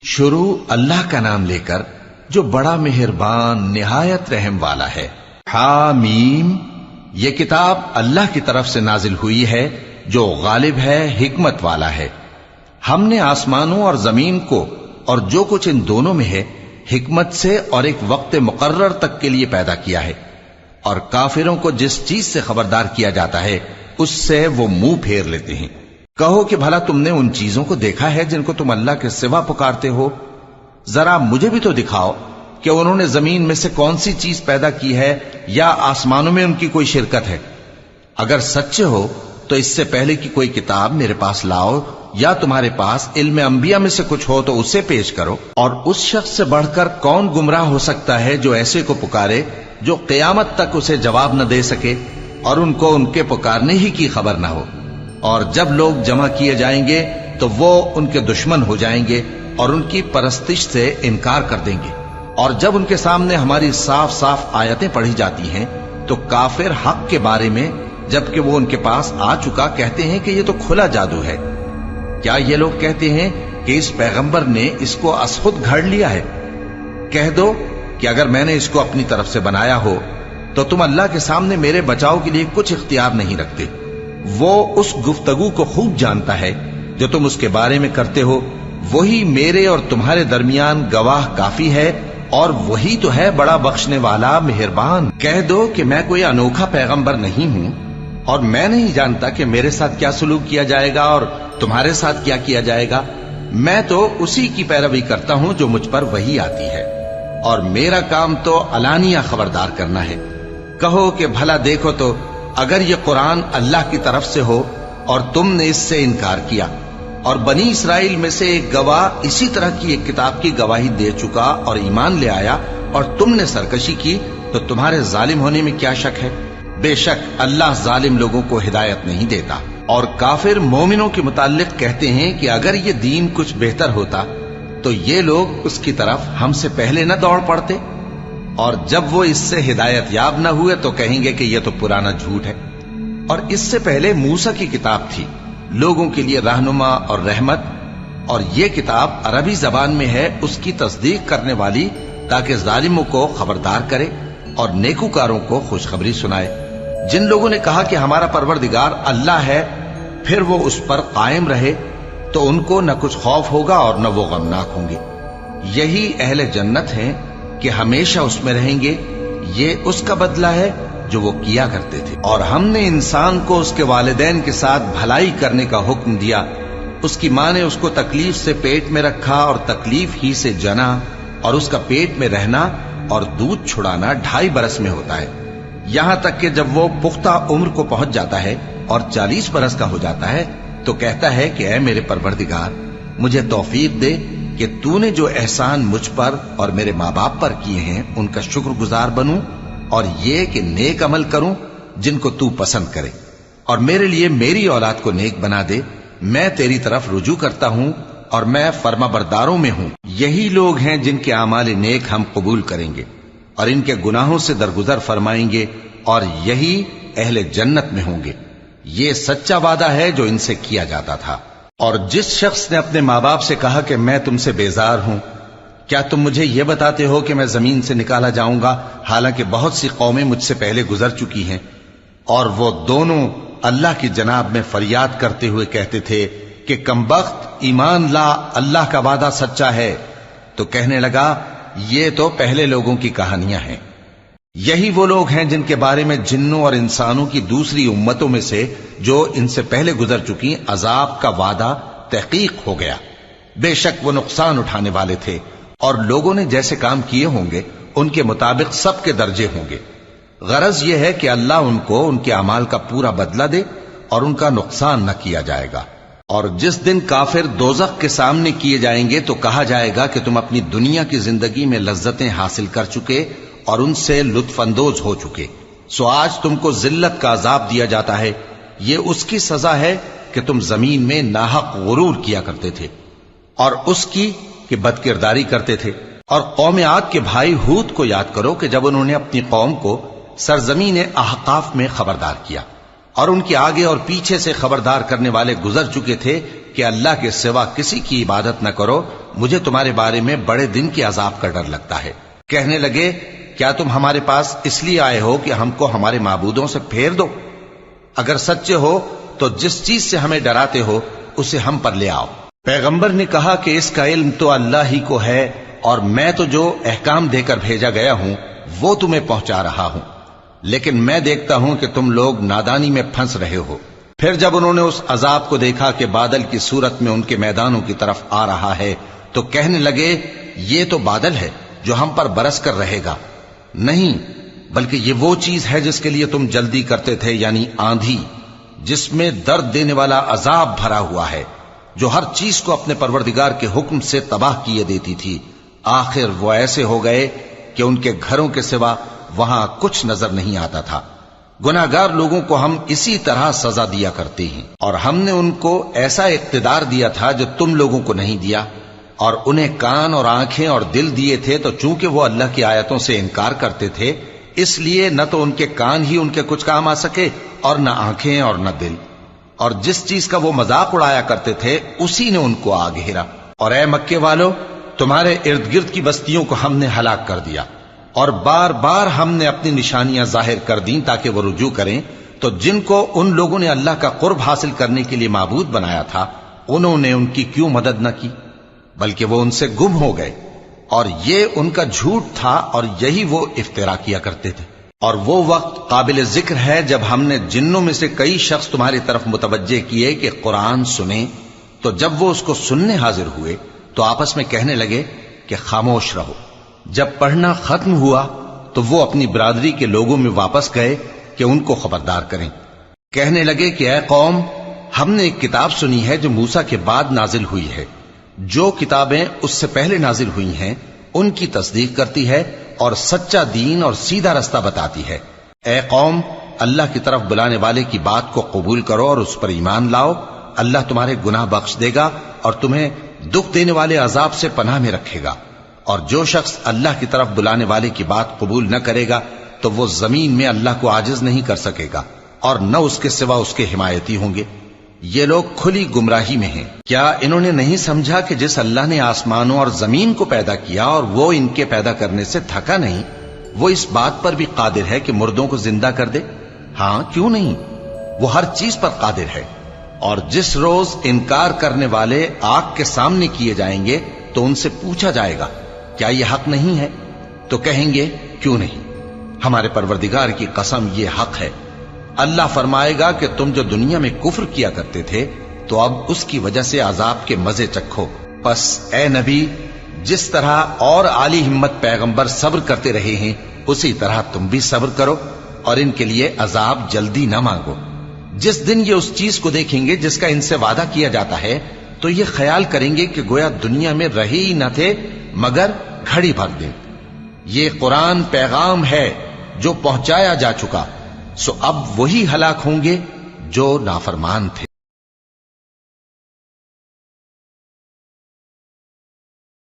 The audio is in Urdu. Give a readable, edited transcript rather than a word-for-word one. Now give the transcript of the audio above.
شروع اللہ کا نام لے کر جو بڑا مہربان نہایت رحم والا ہے۔ حامیم، یہ کتاب اللہ کی طرف سے نازل ہوئی ہے جو غالب ہے، حکمت والا ہے۔ ہم نے آسمانوں اور زمین کو اور جو کچھ ان دونوں میں ہے حکمت سے اور ایک وقت مقرر تک کے لیے پیدا کیا ہے، اور کافروں کو جس چیز سے خبردار کیا جاتا ہے اس سے وہ منہ پھیر لیتے ہیں۔ کہو کہ بھلا تم نے ان چیزوں کو دیکھا ہے جن کو تم اللہ کے سوا پکارتے ہو؟ ذرا مجھے بھی تو دکھاؤ کہ انہوں نے زمین میں سے کون سی چیز پیدا کی ہے یا آسمانوں میں ان کی کوئی شرکت ہے؟ اگر سچے ہو تو اس سے پہلے کی کوئی کتاب میرے پاس لاؤ، یا تمہارے پاس علم انبیاء میں سے کچھ ہو تو اسے پیش کرو۔ اور اس شخص سے بڑھ کر کون گمراہ ہو سکتا ہے جو ایسے کو پکارے جو قیامت تک اسے جواب نہ دے سکے اور ان کو ان کے پکارنے ہی کی خبر نہ ہو۔ اور جب لوگ جمع کیے جائیں گے تو وہ ان کے دشمن ہو جائیں گے اور ان کی پرستش سے انکار کر دیں گے۔ اور جب ان کے سامنے ہماری صاف صاف آیتیں پڑھی جاتی ہیں تو کافر حق کے بارے میں جبکہ وہ ان کے پاس آ چکا کہتے ہیں کہ یہ تو کھلا جادو ہے۔ کیا یہ لوگ کہتے ہیں کہ اس پیغمبر نے اس کو از خود گھڑ لیا ہے؟ کہہ دو کہ اگر میں نے اس کو اپنی طرف سے بنایا ہو تو تم اللہ کے سامنے میرے بچاؤ کے لیے کچھ اختیار نہیں رکھتے۔ وہ اس گفتگو کو خوب جانتا ہے جو تم اس کے بارے میں کرتے ہو، وہی میرے اور تمہارے درمیان گواہ کافی ہے، اور وہی تو ہے بڑا بخشنے والا مہربان۔ کہہ دو کہ میں کوئی انوکھا پیغمبر نہیں ہوں، اور میں نہیں جانتا کہ میرے ساتھ کیا سلوک کیا جائے گا اور تمہارے ساتھ کیا کیا جائے گا۔ میں تو اسی کی پیروی کرتا ہوں جو مجھ پر وحی آتی ہے، اور میرا کام تو علانیہ خبردار کرنا ہے۔ کہو کہ بھلا دیکھو تو اگر یہ قرآن اللہ کی طرف سے ہو اور تم نے اس سے انکار کیا، اور بنی اسرائیل میں سے ایک گواہ اسی طرح کی ایک کتاب کی گواہی دے چکا اور ایمان لے آیا، اور تم نے سرکشی کی، تو تمہارے ظالم ہونے میں کیا شک ہے؟ بے شک اللہ ظالم لوگوں کو ہدایت نہیں دیتا۔ اور کافر مومنوں کے متعلق کہتے ہیں کہ اگر یہ دین کچھ بہتر ہوتا تو یہ لوگ اس کی طرف ہم سے پہلے نہ دوڑ پڑتے، اور جب وہ اس سے ہدایت یاب نہ ہوئے تو کہیں گے کہ یہ تو پرانا جھوٹ ہے۔ اور اس سے پہلے موسیٰ کی کتاب تھی، لوگوں کے لیے رہنما اور رحمت، اور یہ کتاب عربی زبان میں ہے اس کی تصدیق کرنے والی، تاکہ ظالموں کو خبردار کرے اور نیکوکاروں کو خوشخبری سنائے۔ جن لوگوں نے کہا کہ ہمارا پروردگار اللہ ہے، پھر وہ اس پر قائم رہے تو ان کو نہ کچھ خوف ہوگا اور نہ وہ غمناک ہوں گے۔ یہی اہل جنت ہیں کہ ہمیشہ اس میں رہیں گے، یہ اس کا بدلہ ہے جو وہ کیا کرتے تھے۔ اور ہم نے انسان کو اس کے والدین کے ساتھ بھلائی کرنے کا حکم دیا۔ اس کی ماں نے اس کو تکلیف سے پیٹ میں رکھا اور تکلیف ہی سے جنا، اور اس کا پیٹ میں رہنا اور دودھ چھڑانا 2.5 برس میں ہوتا ہے، یہاں تک کہ جب وہ پختہ عمر کو پہنچ جاتا ہے اور 40 برس کا ہو جاتا ہے تو کہتا ہے کہ اے میرے پروردگار، مجھے توفیق دے کہ تو نے جو احسان مجھ پر اور میرے ماں باپ پر کیے ہیں ان کا شکر گزار بنوں، اور یہ کہ نیک عمل کروں جن کو تو پسند کرے، اور میرے لیے میری اولاد کو نیک بنا دے۔ میں تیری طرف رجوع کرتا ہوں اور میں فرما برداروں میں ہوں۔ یہی لوگ ہیں جن کے اعمال نیک ہم قبول کریں گے اور ان کے گناہوں سے درگزر فرمائیں گے، اور یہی اہل جنت میں ہوں گے۔ یہ سچا وعدہ ہے جو ان سے کیا جاتا تھا۔ اور جس شخص نے اپنے ماں باپ سے کہا کہ میں تم سے بیزار ہوں، کیا تم مجھے یہ بتاتے ہو کہ میں زمین سے نکالا جاؤں گا، حالانکہ بہت سی قومیں مجھ سے پہلے گزر چکی ہیں؟ اور وہ دونوں اللہ کی جناب میں فریاد کرتے ہوئے کہتے تھے کہ کمبخت، ایمان لا، اللہ کا وعدہ سچا ہے۔ تو کہنے لگا یہ تو پہلے لوگوں کی کہانیاں ہیں۔ یہی وہ لوگ ہیں جن کے بارے میں جنوں اور انسانوں کی دوسری امتوں میں سے جو ان سے پہلے گزر چکی عذاب کا وعدہ تحقیق ہو گیا۔ بے شک وہ نقصان اٹھانے والے تھے، اور لوگوں نے جیسے کام کیے ہوں گے ان کے مطابق سب کے درجے ہوں گے۔ غرض یہ ہے کہ اللہ ان کو ان کے اعمال کا پورا بدلہ دے اور ان کا نقصان نہ کیا جائے گا۔ اور جس دن کافر دوزخ کے سامنے کیے جائیں گے تو کہا جائے گا کہ تم اپنی دنیا کی زندگی میں لذتیں حاصل کر چکے اور ان سے لطف اندوز ہو چکے، سو آج تم کو ذلت کا عذاب دیا جاتا ہے۔ یہ اس کی سزا ہے کہ تم زمین میں ناحق غرور کیا کرتے تھے، اور اس کی کہ بد کرداری کرتے تھے۔ اور قوم عاد کے بھائی ہود کو یاد کرو کہ جب انہوں نے اپنی قوم کو سرزمین احقاف میں خبردار کیا، اور ان کے آگے اور پیچھے سے خبردار کرنے والے گزر چکے تھے کہ اللہ کے سوا کسی کی عبادت نہ کرو مجھے تمہارے بارے میں بڑے دن کے عذاب کا ڈر لگتا ہے۔ کہنے لگے کیا تم ہمارے پاس اس لیے آئے ہو کہ ہم کو ہمارے معبودوں سے پھیر دو؟ اگر سچے ہو تو جس چیز سے ہمیں ڈراتے ہو اسے ہم پر لے آؤ۔ پیغمبر نے کہا کہ اس کا علم تو اللہ ہی کو ہے، اور میں تو جو احکام دے کر بھیجا گیا ہوں وہ تمہیں پہنچا رہا ہوں، لیکن میں دیکھتا ہوں کہ تم لوگ نادانی میں پھنس رہے ہو۔ پھر جب انہوں نے اس عذاب کو دیکھا کہ بادل کی صورت میں ان کے میدانوں کی طرف آ رہا ہے تو کہنے لگے یہ تو بادل ہے جو ہم پر برس کر رہے گا۔ نہیں، بلکہ یہ وہ چیز ہے جس کے لیے تم جلدی کرتے تھے، یعنی آندھی، جس میں درد دینے والا عذاب بھرا ہوا ہے، جو ہر چیز کو اپنے پروردگار کے حکم سے تباہ کیے دیتی تھی۔ آخر وہ ایسے ہو گئے کہ ان کے گھروں کے سوا وہاں کچھ نظر نہیں آتا تھا۔ گناہگار لوگوں کو ہم اسی طرح سزا دیا کرتے ہیں، اور ہم نے ان کو ایسا اقتدار دیا تھا جو تم لوگوں کو نہیں دیا، اور انہیں کان اور آنکھیں اور دل دیے تھے، تو چونکہ وہ اللہ کی آیتوں سے انکار کرتے تھے اس لیے نہ تو ان کے کان ہی ان کے کچھ کام آ سکے اور نہ آنکھیں اور نہ دل، اور جس چیز کا وہ مذاق اڑایا کرتے تھے اسی نے ان کو آ گھیرا۔ اور اے مکے والو، تمہارے ارد گرد کی بستیوں کو ہم نے ہلاک کر دیا، اور بار بار ہم نے اپنی نشانیاں ظاہر کر دیں تاکہ وہ رجوع کریں، تو جن کو ان لوگوں نے اللہ کا قرب حاصل کرنے کے لیے معبود بنایا تھا انہوں نے ان کی کیوں مدد نہ کی، بلکہ وہ ان سے گم ہو گئے، اور یہ ان کا جھوٹ تھا اور یہی وہ افترا کیا کرتے تھے۔ اور وہ وقت قابل ذکر ہے جب ہم نے جنوں میں سے کئی شخص تمہاری طرف متوجہ کیے کہ قرآن سنیں، تو جب وہ اس کو سننے حاضر ہوئے تو آپس میں کہنے لگے کہ خاموش رہو۔ جب پڑھنا ختم ہوا تو وہ اپنی برادری کے لوگوں میں واپس گئے کہ ان کو خبردار کریں۔ کہنے لگے کہ اے قوم، ہم نے ایک کتاب سنی ہے جو موسیٰ کے بعد نازل ہوئی ہے، جو کتابیں اس سے پہلے نازل ہوئی ہیں ان کی تصدیق کرتی ہے اور سچا دین اور سیدھا رستہ بتاتی ہے۔ اے قوم، اللہ کی طرف بلانے والے کی بات کو قبول کرو اور اس پر ایمان لاؤ، اللہ تمہارے گناہ بخش دے گا اور تمہیں دکھ دینے والے عذاب سے پناہ میں رکھے گا۔ اور جو شخص اللہ کی طرف بلانے والے کی بات قبول نہ کرے گا تو وہ زمین میں اللہ کو عاجز نہیں کر سکے گا، اور نہ اس کے سوا اس کے حمایتی ہوں گے۔ یہ لوگ کھلی گمراہی میں ہیں۔ کیا انہوں نے نہیں سمجھا کہ جس اللہ نے آسمانوں اور زمین کو پیدا کیا اور وہ ان کے پیدا کرنے سے تھکا نہیں، وہ اس بات پر بھی قادر ہے کہ مردوں کو زندہ کر دے؟ ہاں، کیوں نہیں، وہ ہر چیز پر قادر ہے۔ اور جس روز انکار کرنے والے آگ کے سامنے کیے جائیں گے تو ان سے پوچھا جائے گا کیا یہ حق نہیں ہے؟ تو کہیں گے کیوں نہیں، ہمارے پروردگار کی قسم یہ حق ہے۔ اللہ فرمائے گا کہ تم جو دنیا میں کفر کیا کرتے تھے تو اب اس کی وجہ سے عذاب کے مزے چکھو۔ پس اے نبی، جس طرح اور عالی ہمت پیغمبر صبر کرتے رہے ہیں اسی طرح تم بھی صبر کرو، اور ان کے لیے عذاب جلدی نہ مانگو۔ جس دن یہ اس چیز کو دیکھیں گے جس کا ان سے وعدہ کیا جاتا ہے تو یہ خیال کریں گے کہ گویا دنیا میں رہے ہی نہ تھے مگر گھڑی بھر دن۔ یہ قرآن پیغام ہے جو پہنچایا جا چکا، سو اب وہی ہلاک ہوں گے جو نافرمان تھے۔